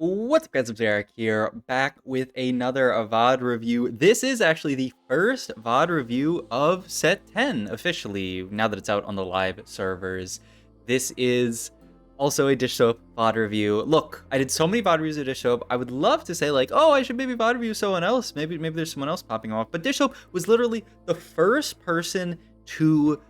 What's up, guys? It's Eric here, back with another VOD review. This is actually the first VOD review of Set 10, officially, now that it's out on the live servers. This is also a Dish Soap VOD review. Look, I did so many VOD reviews of Dish Soap, I would love to say, like, oh, I should maybe VOD review someone else. Maybe there's someone else popping off. But Dish Soap was literally the first person to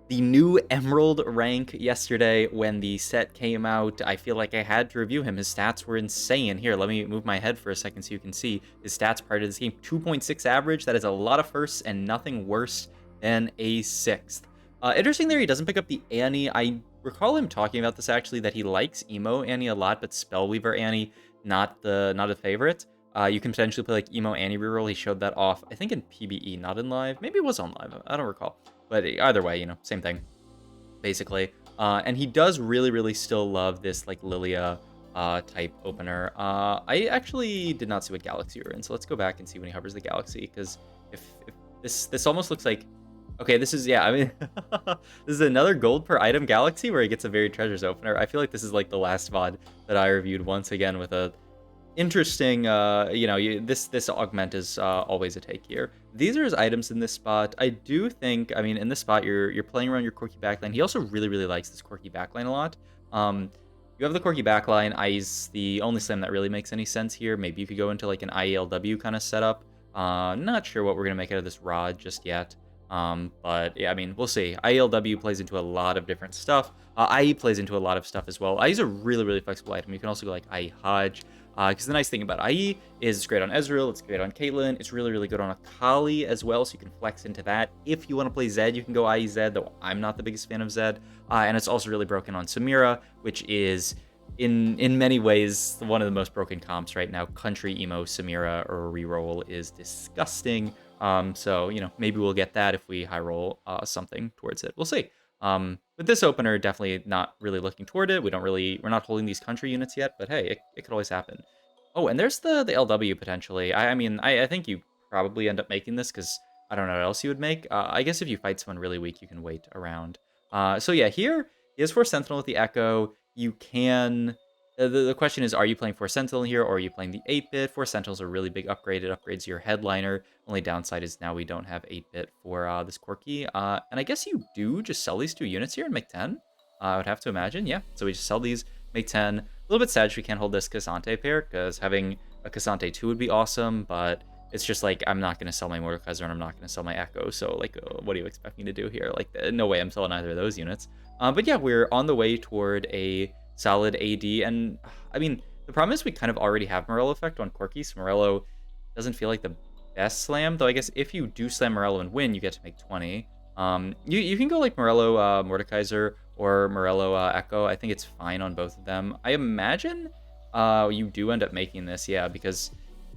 the new Emerald rank yesterday when the set came out. I feel like I had to review him. His stats were insane. Here, let me move my head for a second so you can see his stats prior to this game. 2.6 average. That is a lot of firsts and nothing worse than a sixth. Interesting there, he doesn't pick up the Annie. I recall him talking about this actually, that he likes Emo Annie a lot, but Spellweaver Annie not a favorite. You can potentially play like Emo Annie reroll. He showed that off, I think in PBE, not in live. Maybe it was on live. I don't recall. But either way, you know, same thing, basically. And he does really still love this, like, Lilia type opener. I actually did not see what galaxy you're in, so let's go back and see when he hovers the galaxy, because if this almost looks like... Okay, this is, yeah, I mean, this is another gold per item galaxy where he gets a Varied Treasures opener. I feel like this is, like, the last VOD that I reviewed once again with a interesting, you know, this augment is always a take here. These are his items in this spot. I do think, I mean, in this spot, you're playing around your quirky backline. He also really likes this quirky backline a lot. You have the quirky backline. I's the only slam that really makes any sense here. Maybe you could go into like an IELW kind of setup. Not sure what we're gonna make out of this rod just yet. But yeah, I mean, we'll see. IELW plays into a lot of different stuff. IE plays into a lot of stuff as well. IE is a really flexible item. You can also go like IE Hodge. Because the nice thing about IE is it's great on Ezreal, it's great on Caitlyn, it's really good on Akali as well, so you can flex into that. If you want to play Zed, you can go IE Zed, though I'm not the biggest fan of Zed. And it's also really broken on Samira, which is, in many ways, one of the most broken comps right now. Country Emo Samira or Reroll is disgusting. So, you know, maybe we'll get that if we high roll something towards it. We'll see. With this opener, definitely not really looking toward it. We're not holding these country units yet, but hey, it could always happen. Oh, and there's the LW potentially. I mean, I think you probably end up making this because I don't know what else you would make. I guess if you fight someone really weak, you can wait around. So yeah, here he has Force Sentinel with the Echo. You can... The question is, are you playing Force Sentinel here, or are you playing the 8-bit? Force Sentinel's a really big upgrade. It upgrades your headliner. Only downside is now we don't have 8-bit for this quirky. And I guess you do just sell these 2 units here and make 10. I would have to imagine, yeah. So we just sell these, make 10. A little bit sad we can't hold this Cassante pair, because having a Cassante 2 would be awesome, but it's just like, I'm not going to sell my Mordekaiser and I'm not going to sell my Echo, so like, what do you expect me to do here? Like, no way I'm selling either of those units. But yeah, we're on the way toward a solid AD, and I mean, the problem is we kind of already have Morello effect on Quirky, so Morello doesn't feel like the best slam, though I guess if you do slam Morello and win, you get to make 20. You can go like Morello Mordekaiser or Morello Echo. I think it's fine on both of them. I imagine you do end up making this, yeah, because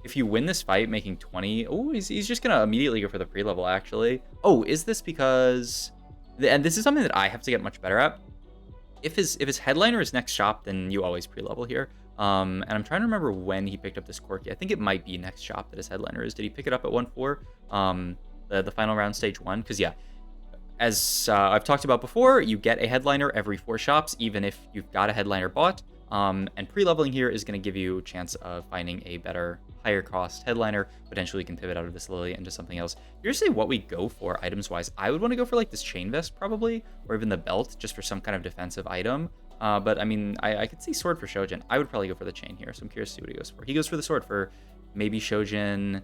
if you win this fight making 20, oh, he's just gonna immediately go for the pre-level, actually. Oh, is this because... And this is something that I have to get much better at. If his headliner is next shop, then you always pre-level here. And I'm trying to remember when he picked up this quirky. I think it might be next shop that his headliner is. Did he pick it up at 1-4? The final round, stage 1? Because yeah, as I've talked about before, you get a headliner every 4 shops, even if you've got a headliner bought. And pre-leveling here is going to give you a chance of finding a better, higher cost headliner. Potentially you can pivot out of this Lily into something else. Here's say what we go for items wise. I would want to go for like this chain vest probably, or even the belt, just for some kind of defensive item. But I mean, I could see sword for Shojin. I would probably go for the chain here, so I'm curious to see what he goes for. He goes for the sword for maybe Shojin,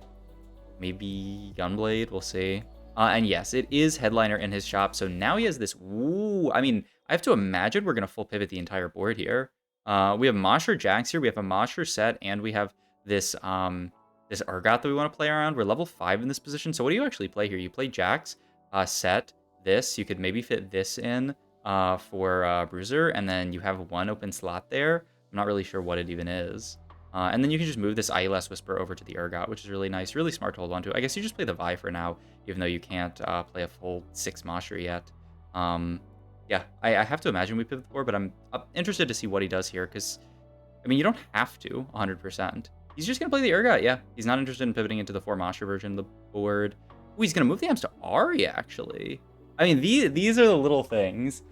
maybe Gunblade, we'll see. And yes, it is headliner in his shop, so now he has this, ooh, I mean, I have to imagine we're going to full pivot the entire board here. We have Mosher Jax here, we have a Mosher set, and we have this this Urgot that we want to play around. We're level 5 in this position, so what do you actually play here? You play Jax, set, this, you could maybe fit this in for Bruiser, and then you have 1 open slot there. I'm not really sure what it even is. And then you can just move this IELS Whisper over to the Urgot, which is really nice, really smart to hold on to. I guess you just play the Vi for now, even though you can't play a full 6 Mosher yet. Yeah, I have to imagine we pivot the board, but I'm interested to see what he does here, because, I mean, you don't have to 100%. He's just going to play the Urgot, yeah. He's not interested in pivoting into the 4 Mosher version of the board. Ooh, he's going to move the amps to Ahri, actually. I mean, these are the little things.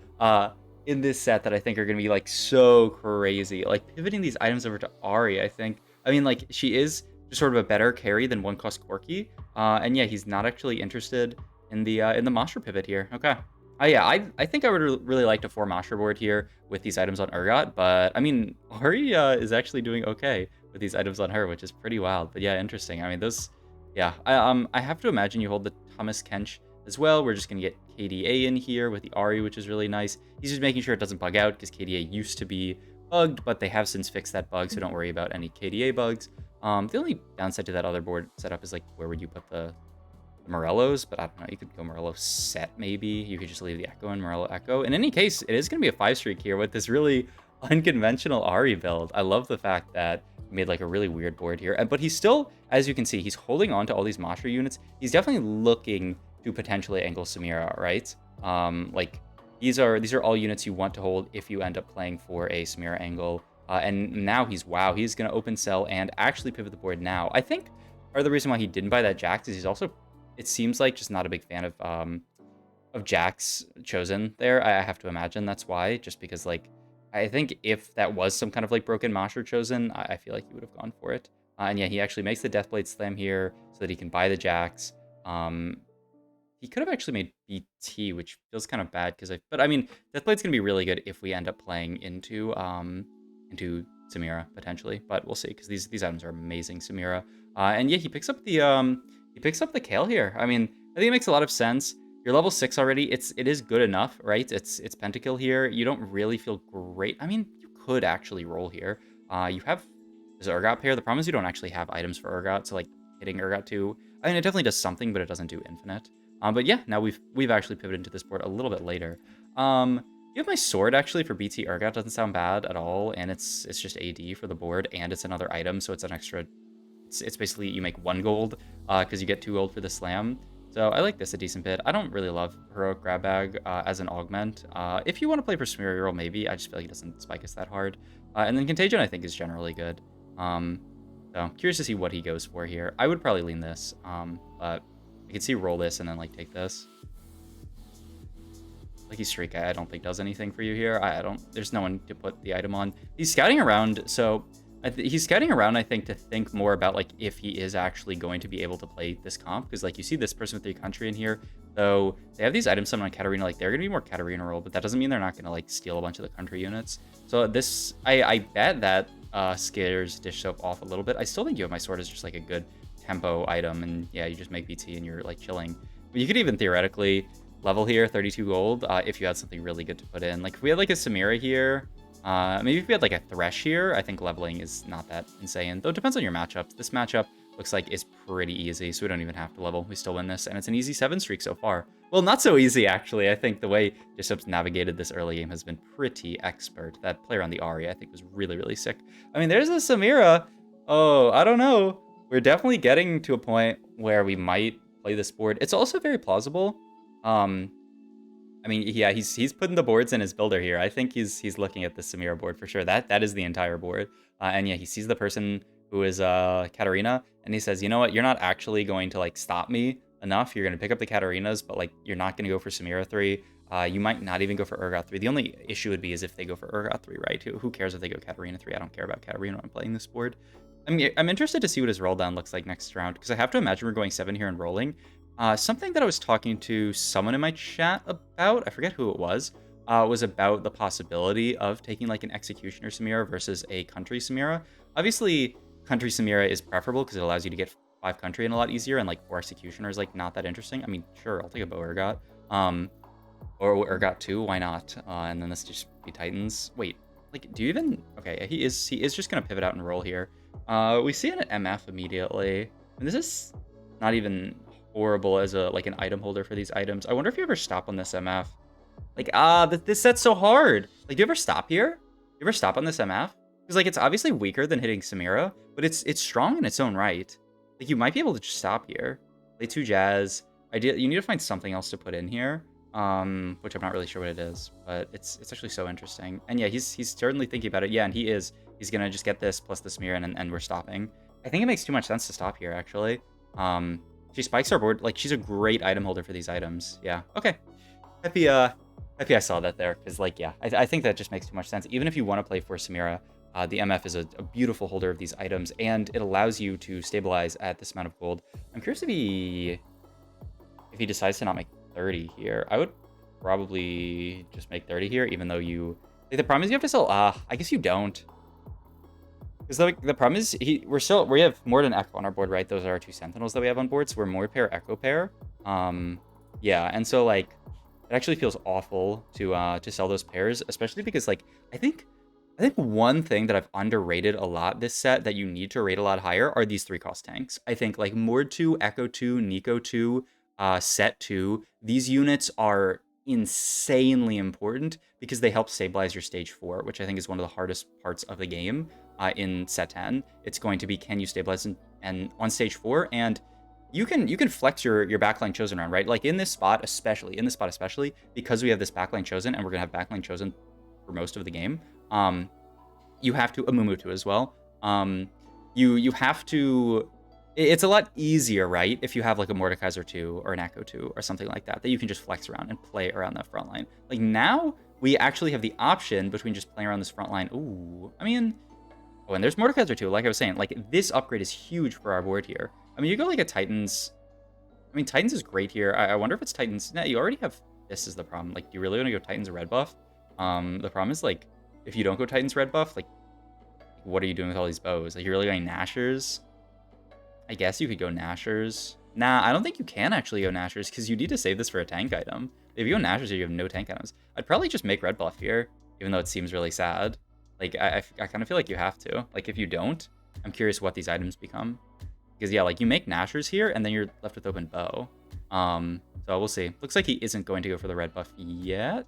in this set that I think are going to be like so crazy. Like pivoting these items over to Ari, I think. I mean, like she is just sort of a better carry than one cost Corki. And yeah, he's not actually interested in the Mashra pivot here. Okay. Yeah, I think I would really like to form Mashra board here with these items on Urgot, but I mean, Ari is actually doing okay with these items on her, which is pretty wild. But yeah, interesting. I mean, those, yeah, I have to imagine you hold the Thomas Kench as well. We're just gonna get KDA in here with the Ari, which is really nice. He's just making sure it doesn't bug out because KDA used to be bugged, but they have since fixed that bug, so don't worry about any KDA bugs. The only downside to that other board setup is like, where would you put the Morellos? But I don't know, you could go Morello set maybe. You could just leave the Echo and Morello Echo. In any case, it is going to be a 5-streak here with this really unconventional Ari build. I love the fact that he made like a really weird board here. But he's still, as you can see, he's holding on to all these Mashra units. He's definitely looking to potentially angle Samira, right? Like these are all units you want to hold if you end up playing for a Samira angle. And now he's going to open cell and actually pivot the board now. I think part of the reason why he didn't buy that Jax is he's also, it seems like, just not a big fan of Jax chosen there. I have to imagine that's why, just because like I think if that was some kind of like broken Mashra chosen, I feel like he would have gone for it. And yeah, he actually makes the Deathblade Slam here so that he can buy the Jax. He could have actually made BT, which feels kind of bad because but I mean, Deathblade's gonna be really good if we end up playing into Samira potentially, but we'll see because these items are amazing. Samira, and yeah, he picks up the Kale here. I mean, I think it makes a lot of sense. You're level 6 already. It is good enough, right? It's pentakill here. You don't really feel great. I mean, you could actually roll here. You have this Urgot pair. The problem is you don't actually have items for Urgot, so like hitting Urgot 2, I mean, it definitely does something, but it doesn't do infinite. But yeah, now we've actually pivoted into this board a little bit later. You have my sword actually for BT Urgot. Doesn't sound bad at all, and it's just AD for the board, and it's another item, so it's an extra. It's basically you make 1 gold because you get 2 gold for the slam. So I like this a decent bit. I don't really love Heroic Grab Bag as an augment. If you want to play for Smear Reroll, maybe. I just feel like it doesn't spike us that hard. And then Contagion I think is generally good. So curious to see what he goes for here. I would probably lean this, but I could see roll this and then like take this. Lucky Streak I don't think does anything for you here. There's no one to put the item on. He's scouting around, so he's scouting around, I think, to think more about like if he is actually going to be able to play this comp, because like you see this person with 3 country in here, so they have these items summoned on Katarina, like they're gonna be more Katarina roll, but that doesn't mean they're not gonna like steal a bunch of the country units. So this, I bet that scares Dish Soap off a little bit. I still think you have my sword as just like a good tempo item, and yeah, you just make BT and you're like chilling. But you could even theoretically level here, 32 gold, if you had something really good to put in. Like if we had like a Samira here, maybe if we had like a Thresh here, I think leveling is not that insane. Though it depends on your matchups. This matchup looks like it's pretty easy, so we don't even have to level. We still win this, and it's an easy 7 streak so far. Well, not so easy, actually. I think the way Disop's navigated this early game has been pretty expert. That player on the Ari, I think, was really, really sick. I mean, there's a Samira. Oh, I don't know. We're definitely getting to a point where we might play this board. It's also very plausible. I mean, yeah, he's putting the boards in his builder here. I think he's looking at the Samira board for sure. That is the entire board. And yeah, he sees the person who is Katarina, and he says, you know what, you're not actually going to like stop me enough. You're gonna pick up the Katarinas, but like you're not gonna go for Samira 3. You might not even go for Urgot 3. The only issue would be is if they go for Urgot 3, right? Who cares if they go Katarina 3? I don't care about Katarina when I'm playing this board. I'm interested to see what his roll down looks like next round, because I have to imagine we're going 7 here and rolling. Something that I was talking to someone in my chat about, I forget who it was about the possibility of taking like an Executioner Samira versus a Country Samira. Obviously, Country Samira is preferable because it allows you to get 5 country in a lot easier, and like 4 Executioner is like not that interesting. I mean, sure, I'll take a Bow Urgot. Or Urgot 2, why not? And then this just be Titans. Wait, like, do you even... Okay, he is just gonna pivot out and roll here. We see an MF immediately, and this is not even horrible as like an item holder for these items. I wonder if you ever stop on this MF. Like, this set's so hard. Like, do you ever stop here? You ever stop on this MF? Because like it's obviously weaker than hitting Samira, but it's strong in its own right. Like you might be able to just stop here. Play 2 Jazz. You need to find something else to put in here. Which I'm not really sure what it is, but it's actually so interesting. And yeah, he's certainly thinking about it. Yeah, and he's gonna just get this plus the smear and we're stopping. I think it makes too much sense to stop here, actually. She spikes our board. Like, she's a great item holder for these items. Yeah, okay. I saw that there, because, like, yeah, I think that just makes too much sense. Even if you want to play for Samira, the MF is a beautiful holder of these items, and it allows you to stabilize at this amount of gold. I'm curious if he decides to not make 30 here. I would probably just make 30 here, even though you... Like, the problem is you have to sell... I guess you don't. Because the problem is we have more than Echo on our board, right? Those are our 2 Sentinels that we have on board, so we're more pair, Echo pair. Yeah, and so, like, it actually feels awful to sell those pairs, especially because, like, I think one thing that I've underrated a lot this set that you need to rate a lot higher are these 3-cost tanks. I think, like, Mord 2, Echo 2, Nico 2, Set 2, these units are insanely important because they help stabilize your stage 4, which I think is one of the hardest parts of the game in Set 10. It's going to be, can you stabilize and on stage 4, and you can flex your backline chosen around, right? Like in this spot especially, because we have this backline chosen and we're gonna have backline chosen for most of the game. You have to Amumu 2 as well. You have to. It's a lot easier, right, if you have like a Mordekaiser 2 or an Echo 2 or something like that you can just flex around and play around that front line. Like now we actually have the option between just playing around this front line. Ooh, I mean, oh, and there's Mordekaiser 2. Like I was saying, like this upgrade is huge for our board here. I mean, you go like a Titans. I mean, Titans is great here. I wonder if it's Titans. Nah, you already have. This is the problem. Like, do you really want to go Titans red buff? The problem is, like, if you don't go Titans red buff, like, what are you doing with all these bows? Like, you're really going Nashers? I guess you could go Nashers. Nah, I don't think you can actually go Nashers because you need to save this for a tank item. If you go Nashers, you have no tank items. I'd probably just make red buff here, even though it seems really sad. Like, I kind of feel like you have to. Like, if you don't, I'm curious what these items become. Because, yeah, like, you make Nashers here, and then you're left with open bow. So we'll see. Looks like he isn't going to go for the red buff yet.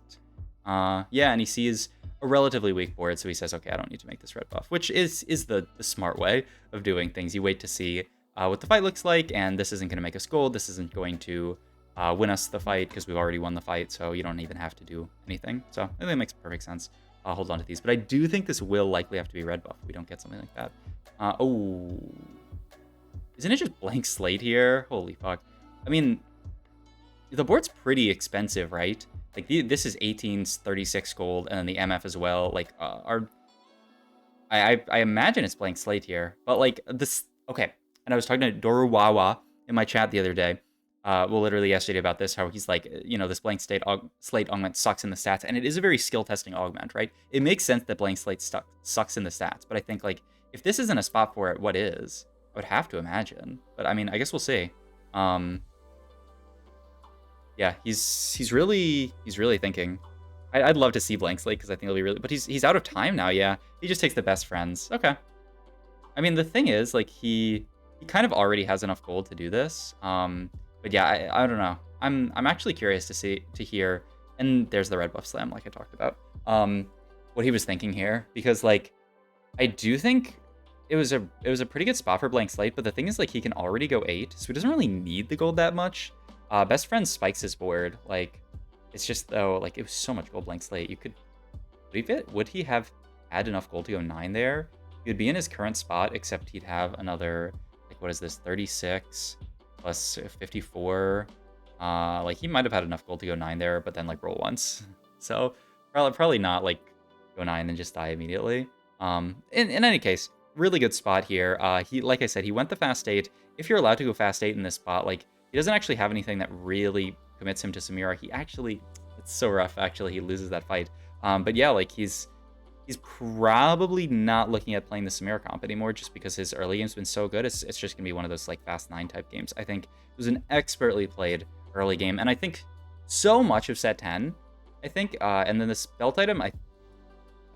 Yeah, and he sees a relatively weak board, so he says, okay, I don't need to make this red buff, which is the smart way of doing things. You wait to see what the fight looks like, and this isn't going to make us gold. This isn't going to win us the fight, because we've already won the fight, so you don't even have to do anything. So I think that makes perfect sense. I'll hold on to these. But I do think this will likely have to be red buff if we don't get something like that. Oh... Isn't it just blank slate here? Holy fuck. I mean, the board's pretty expensive, right? Like, this is 18's 36 gold, and then the MF as well. Like, I imagine it's blank slate here. But, like, this... Okay. And I was talking to Doruwawa in my chat the other day. Well, literally yesterday about this, how he's like, you know, this blank slate augment sucks in the stats. And it is a very skill-testing augment, right? It makes sense that blank slate sucks in the stats. But I think, like, if this isn't a spot for it, what is? I would have to imagine, but I mean, I guess we'll see. Yeah, he's really thinking. I'd love to see blank slate because I think it'll be really. But he's out of time now. Yeah, he just takes the best friends. Okay. I mean, the thing is, like, he kind of already has enough gold to do this. But yeah, I don't know. I'm actually curious to hear. And there's the red buff slam, like I talked about. What he was thinking here, because like, I do think. It was a pretty good spot for blank slate, but the thing is, like, he can already go 8, so he doesn't really need the gold that much. Best friend spikes his board. Like, it's just, though, like, it was so much gold blank slate. You could... Would he have had enough gold to go 9 there? He would be in his current spot, except he'd have another, like, what is this, 36 plus 54. Like, he might have had enough gold to go 9 there, but then, like, roll once. So, probably not, like, go 9 and just die immediately. In any case... Really good spot here. He, like I said, he went the fast 8. If you're allowed to go fast 8 in this spot, like, he doesn't actually have anything that really commits him to Samira. He actually, it's so rough, actually, he loses that fight. But yeah, like, he's probably not looking at playing the Samira comp anymore just because his early game's been so good. It's just gonna be one of those, like, fast 9 type games. I think it was an expertly played early game, and I think so much of set 10, I think, and then this belt item,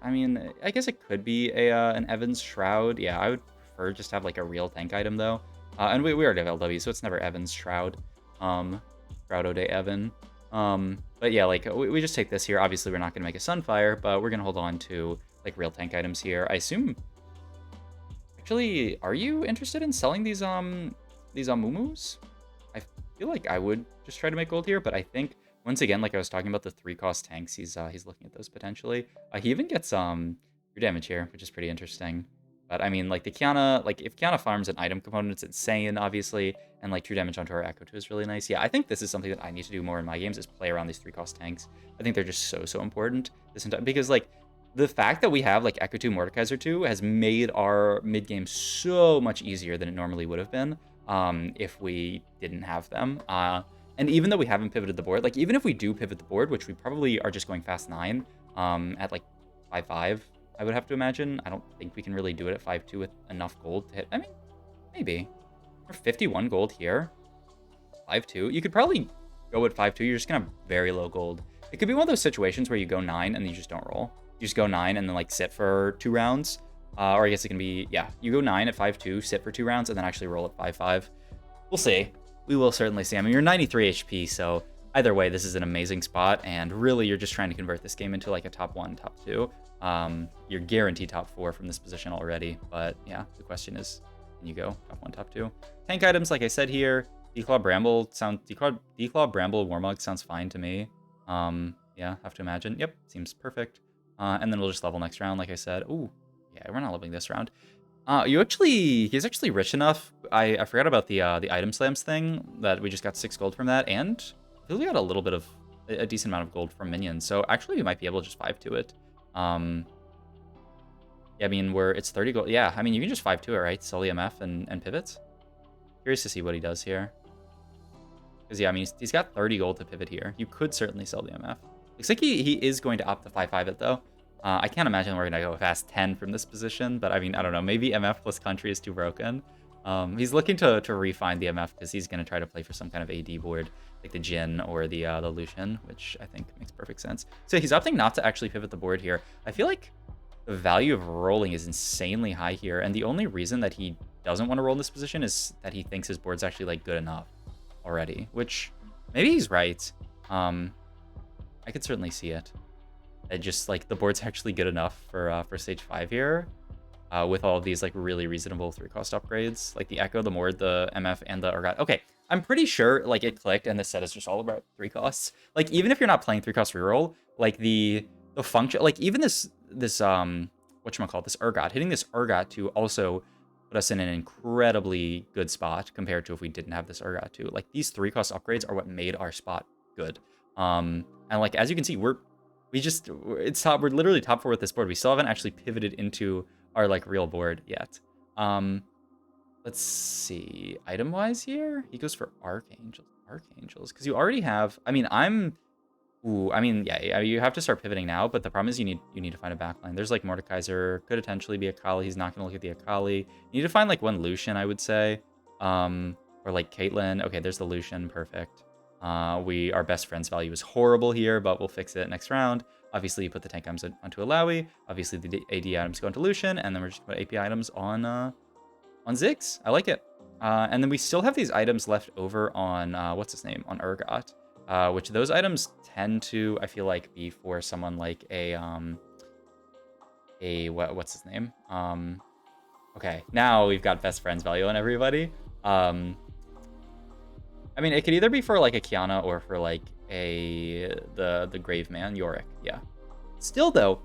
I mean, I guess it could be an Evans Shroud. Yeah, I would prefer just to have like a real tank item though. And we already have LW, so it's never Evans Shroud. Shroud Ode Evan. But yeah, like we just take this here. Obviously, we're not gonna make a Sunfire, but we're gonna hold on to like real tank items here. I assume. Actually, are you interested in selling these Mumus? I feel like I would just try to make gold here, but I think. Once again, like I was talking about the 3-cost tanks, he's looking at those potentially. He even gets your damage here, which is pretty interesting. But I mean, like the Kiana, like if Kiana farms an item component, it's insane, obviously, and like true damage onto our Echo too is really nice. Yeah, I think this is something that I need to do more in my games is play around these 3-cost tanks. I think they're just so important this entire because like the fact that we have like Echo 2, Mordekaiser 2 has made our mid game so much easier than it normally would have been if we didn't have them. And even though we haven't pivoted the board, like even if we do pivot the board, which we probably are just going fast 9 at like 5-5, I would have to imagine. I don't think we can really do it at 5-2 with enough gold to hit. I mean, maybe. For 51 gold here, 5-2. You could probably go at 5-2. You're just going to have very low gold. It could be one of those situations where you go 9 and you just don't roll. You just go 9 and then like sit for 2 rounds. Or I guess it can be, yeah, you go 9 at 5-2, sit for 2 rounds, and then actually roll at 5-5. We'll see. We will certainly see. I mean, you're 93 HP, so either way, this is an amazing spot, and really, you're just trying to convert this game into like a top 1, top 2. You're guaranteed top 4 from this position already, but yeah, the question is, can you go top 1, top 2? Tank items, like I said here, Declaw Bramble Warmog sounds fine to me. Yeah, have to imagine. Yep, seems perfect. And then we'll just level next round, like I said. Ooh, yeah, we're not leveling this round. He's actually rich enough. I forgot about the item slams thing, that we just got 6 gold from that, and I feel we got a little bit of, a decent amount of gold from minions, so actually we might be able to just 5-2 it. Yeah, I mean, it's 30 gold. Yeah, I mean, you can just 5-2 it, right? Sell the MF and pivots. Curious to see what he does here. Because, yeah, I mean, he's got 30 gold to pivot here. You could certainly sell the MF. Looks like he is going to opt to 5-5 it, though. I can't imagine we're going to go fast 10 from this position, but I mean, I don't know. Maybe MF plus country is too broken. He's looking to refine the MF because he's going to try to play for some kind of AD board, like the Jhin or the Lucian, which I think makes perfect sense. So he's opting not to actually pivot the board here. I feel like the value of rolling is insanely high here, and the only reason that he doesn't want to roll in this position is that he thinks his board's actually like good enough already, which maybe he's right. I could certainly see it. It just like the board's actually good enough for stage 5 here, with all of these like really reasonable 3-cost upgrades, like the Echo, the Mord, the MF, and the Urgot. Okay, I'm pretty sure like it clicked, and this set is just all about 3 costs. Like even if you're not playing 3-cost reroll, like the function, like even this whatchamacallit, this Urgot, hitting this Urgot to also put us in an incredibly good spot compared to if we didn't have this Urgot too. Like these 3-cost upgrades are what made our spot good. And like as you can see, we're literally top 4 with this board. We still haven't actually pivoted into our like real board yet. Let's see, item wise here, he goes for archangels because you already have. I mean, yeah, you have to start pivoting now, but the problem is you need to find a backline. There's like Mordekaiser, could potentially be Akali. He's not gonna look at the Akali. You need to find like one Lucian, I would say, or like Caitlyn. Okay, there's the Lucian, perfect. Our best friend's value is horrible here, but we'll fix it next round. Obviously, you put the tank items onto Alawi. Obviously, the AD items go into Lucian, and then we're just gonna put AP items on Ziggs. I like it. And then we still have these items left over on what's his name, on Urgot, which those items tend to, I feel like, be for someone like what's his name? Okay, now we've got best friends value on everybody. I mean, it could either be for like a Kiana or for like the Grave Man, Yorick. Yeah. Still though,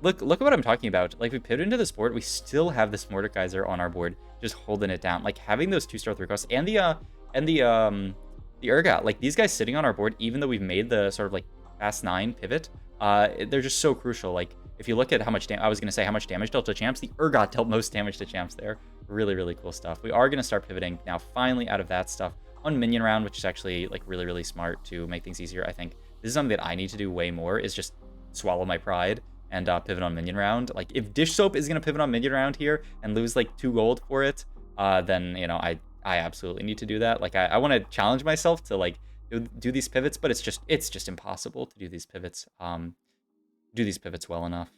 look at what I'm talking about. Like we pivot into this board, we still have this Mordekaiser on our board, just holding it down. Like having those 2-star 3-costs and the Urgot, like these guys sitting on our board, even though we've made the sort of like fast 9 pivot, they're just so crucial. Like if you look at how much I was gonna say how much damage dealt to champs, the Urgot dealt most damage to champs there. Really cool stuff. We are gonna start pivoting now, finally, out of that stuff on minion round, which is actually like really smart to make things easier. I think this is something that I need to do way more, is just swallow my pride and pivot on minion round. Like if Dish Soap is gonna pivot on minion round here and lose like 2 gold for it, then you know I absolutely need to do that. Like I want to challenge myself to like do these pivots, but it's just impossible to do these pivots well enough.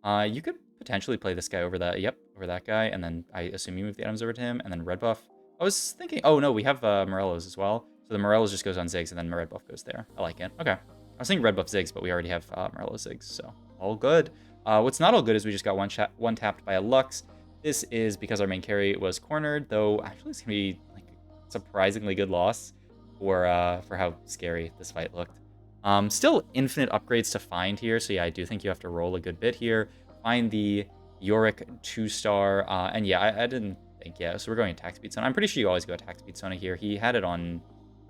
You could potentially play this guy over that guy, and then I assume you move the items over to him, and then red buff. I was thinking, oh no, we have Morello's as well. So the Morello's just goes on Ziggs, and then red buff goes there. I like it. Okay. I was thinking red buff Ziggs, but we already have Morello's Ziggs, so all good. What's not all good is we just got one tapped by a Lux. This is because our main carry was cornered, though actually it's gonna be like surprisingly good loss for how scary this fight looked. Still infinite upgrades to find here, so yeah, I do think you have to roll a good bit here. Find the Yorick 2-star, and yeah, I didn't think, yeah, so we're going attack speed Sona. I'm pretty sure you always go attack speed Sona here. He had it on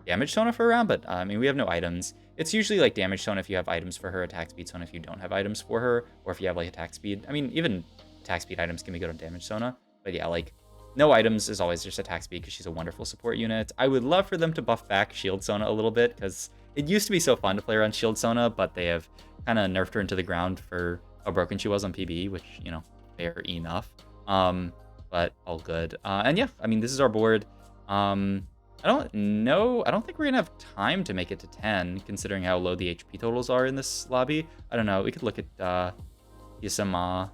damage Sona for a round, but I mean, we have no items. It's usually like damage Sona if you have items for her, attack speed Sona if you don't have items for her, or if you have like attack speed. I mean, even attack speed items can be good on damage Sona, but yeah, like no items is always just attack speed because she's a wonderful support unit. I would love for them to buff back shield Sona a little bit because it used to be so fun to play around shield Sona, but they have kind of nerfed her into the ground for how broken she was on PBE, which, you know, fair enough. But all good. And yeah, I mean, this is our board. I don't know. I don't think we're going to have time to make it to 10, considering how low the HP totals are in this lobby. I don't know. We could look at Yasama.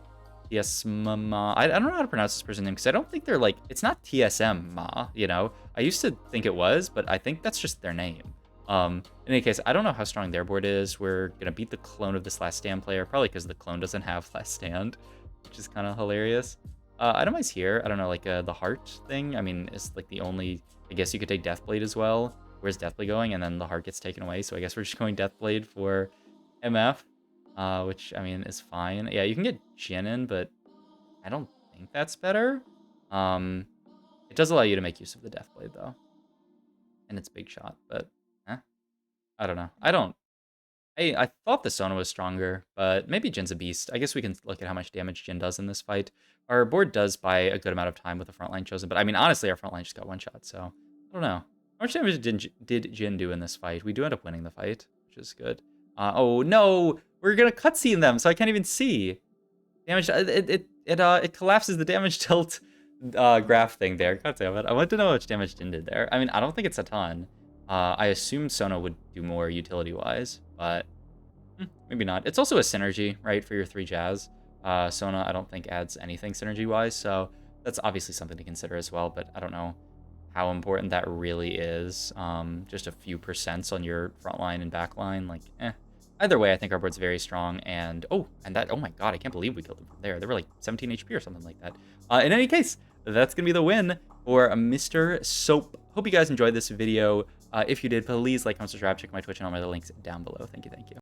Yasmama. I don't know how to pronounce this person's name, because I don't think they're like... It's not TSM Ma, you know? I used to think it was, but I think that's just their name. In any case, I don't know how strong their board is. We're going to beat the clone of this Last Stand player, probably because the clone doesn't have Last Stand, which is kind of hilarious. Itemize here, I don't know, like the heart thing. I mean, it's like the only... I guess you could take Deathblade as well. Where's Deathblade going? And then the heart gets taken away, so I guess we're just going Deathblade for MF, which, I mean, is fine. Yeah, you can get Jin in, but I don't think that's better. It does allow you to make use of the Deathblade, though. And it's big shot, but I don't know. I thought the Sona was stronger, but maybe Jin's a beast. I guess we can look at how much damage Jin does in this fight. Our board does buy a good amount of time with the front line chosen, but I mean, honestly, our front line just got one shot, so I don't know. How much damage did Jin do in this fight? We do end up winning the fight, which is good. Oh no, we're gonna cutscene them, so I can't even see. Damage, it collapses the damage tilt graph thing there. God damn it. I want to know how much damage Jin did there. I mean, I don't think it's a ton. I assume Sona would do more utility-wise, but maybe not. It's also a synergy, right, for your 3 Jazz. Sona, I don't think adds anything synergy-wise, so that's obviously something to consider as well, but I don't know how important that really is. Just a few percents on your front line and back line, like, Either way, I think our board's very strong, and oh my god, I can't believe we killed them from there. They were like 17 HP or something like that. In any case, that's gonna be the win for Mr. Soap. Hope you guys enjoyed this video. If you did, please like, comment, subscribe, check my Twitch and all my other links down below. Thank you.